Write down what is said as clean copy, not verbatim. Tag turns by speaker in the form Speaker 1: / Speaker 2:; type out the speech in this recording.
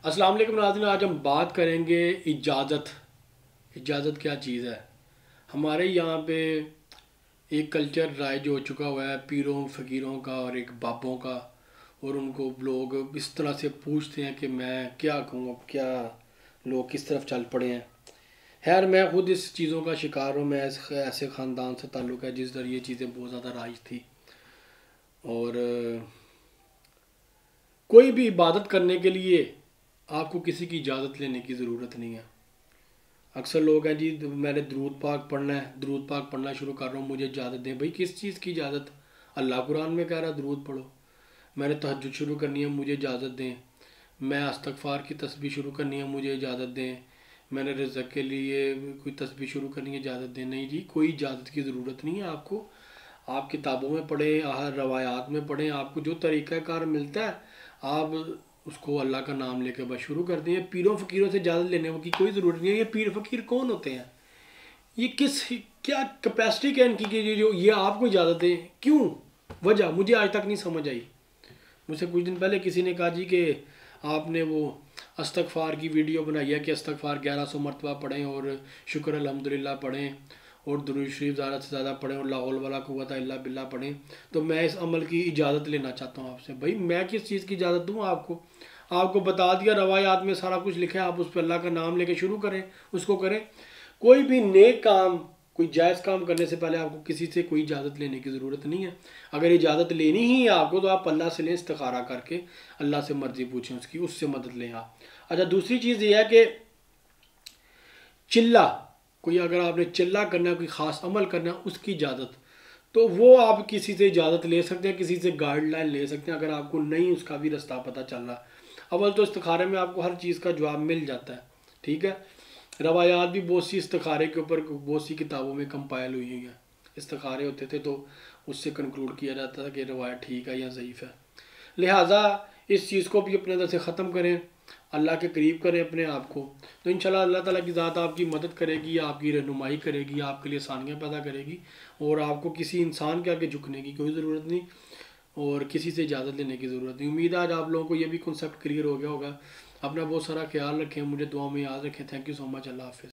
Speaker 1: अस्सलाम वालेकुम नाज़रीन, आज हम बात करेंगे इजाज़त क्या चीज़ है। हमारे यहाँ पे एक कल्चर राइज हो चुका हुआ है पीरों फ़कीरों का और एक बाबों का, और उनको लोग इस तरह से पूछते हैं कि मैं क्या कहूँ, अब क्या लोग किस तरफ चल पड़े हैं। खैर, मैं खुद इस चीज़ों का शिकार हूँ। मैं ऐसे ख़ानदान से ताल्लुक़ है जिस तरह ये चीज़ें बहुत ज़्यादा राइज थी। और कोई भी इबादत करने के लिए आपको किसी की इजाज़त लेने की ज़रूरत नहीं है। अक्सर लोग हैं जी, मैंने दरूद पाक पढ़ना है, दरूद पाक पढ़ना शुरू कर रहा हूँ, मुझे इजाज़त दें। भाई, किस चीज़ की इजाज़त? अल्लाह कुरान में कह रहा है दरूद पढ़ो। मैंने तहज्जुद शुरू करनी है, मुझे इजाज़त दें। मैं इस्तग़फ़ार की तस्बीह शुरू करनी है, मुझे इजाज़त दें। मैंने रिज़्क़ के लिए कोई तस्बीह शुरू करनी है, इजाज़त दें। नहीं जी, कोई इजाज़त की ज़रूरत नहीं है आपको। आप किताबों में पढ़ें, रवायात में पढ़ें, आपको जो तरीक़ाकार मिलता है आप उसको अल्लाह का नाम लेकर बस शुरू कर दें। पीरों फ़कीरों से इजाज़त लेने की कोई ज़रूरत नहीं है। ये पीर फ़कीर कौन होते हैं? ये क्या कैपेसिटी क्या इनकी कि जो ये आपको इजाज़त दें? क्यों? वजह मुझे आज तक नहीं समझ आई। मुझसे कुछ दिन पहले किसी ने कहा जी कि आपने वो इस्तग़फ़ार की वीडियो बनाई है कि इस्तग़फ़ार 1100 मरतबा पढ़ें और शुक्र अल्हम्दुलिल्लाह पढ़ें और दुरूद शरीफ ज़्यादा से ज़्यादा पढ़ें और ला हौल वला कुव्वता इल्ला बिल्लाह पढ़ें। तो मैं इस अमल की इजाज़त लेना चाहता हूँ आपसे। भाई, मैं किस चीज़ की इजाज़त दूँ आपको? आपको बता दिया, रवायात में सारा कुछ लिखा है, आप उस पर अल्लाह का नाम लेके शुरू करें, उसको करें। कोई भी नेक काम, कोई जायज़ काम करने से पहले आपको किसी से कोई इजाज़त लेने की ज़रूरत नहीं है। अगर इजाज़त लेनी ही है आपको तो आप अल्लाह से लें, इस्तिखारा करके अल्लाह से मर्ज़ी पूछें उसकी, उससे मदद लें आप। अच्छा, दूसरी चीज़ ये है कि चिल्ला, कोई अगर आपने चिल्ला करना है, कोई ख़ास अमल करना है, उसकी इजाज़त, तो वो आप किसी से इजाज़त ले सकते हैं, किसी से गाइडलाइन ले सकते हैं अगर आपको नहीं उसका भी रास्ता पता चल रहा। अव्वल तो इस्तिखारे में आपको हर चीज़ का जवाब मिल जाता है, ठीक है। रवायात भी बहुत सी इस्तिखारे के ऊपर बहुत सी किताबों में कंपाइल हुई हैं। इस्तिखारे होते थे तो उससे कंक्लूड किया जाता था कि रवायत ठीक है या ज़ईफ़ है। लिहाजा इस चीज़ को भी अपने अंदर से ख़त्म करें, अल्लाह के करीब करें अपने आप को। तो इंशाल्लाह अल्लाह ताला की ज़ात आपकी मदद करेगी, आपकी रहनुमाई करेगी, आपके लिए आसानियाँ पैदा करेगी, और आपको किसी इंसान के आगे झुकने की कोई ज़रूरत नहीं और किसी से इजाज़त लेने की ज़रूरत नहीं। उम्मीद है आज आप लोगों को ये भी कॉन्सेप्ट क्लियर हो गया होगा। अपना बहुत सारा ख्याल रखें, मुझे दुआ में याद रखें। Thank you so much. अल्लाह हाफ़िज़।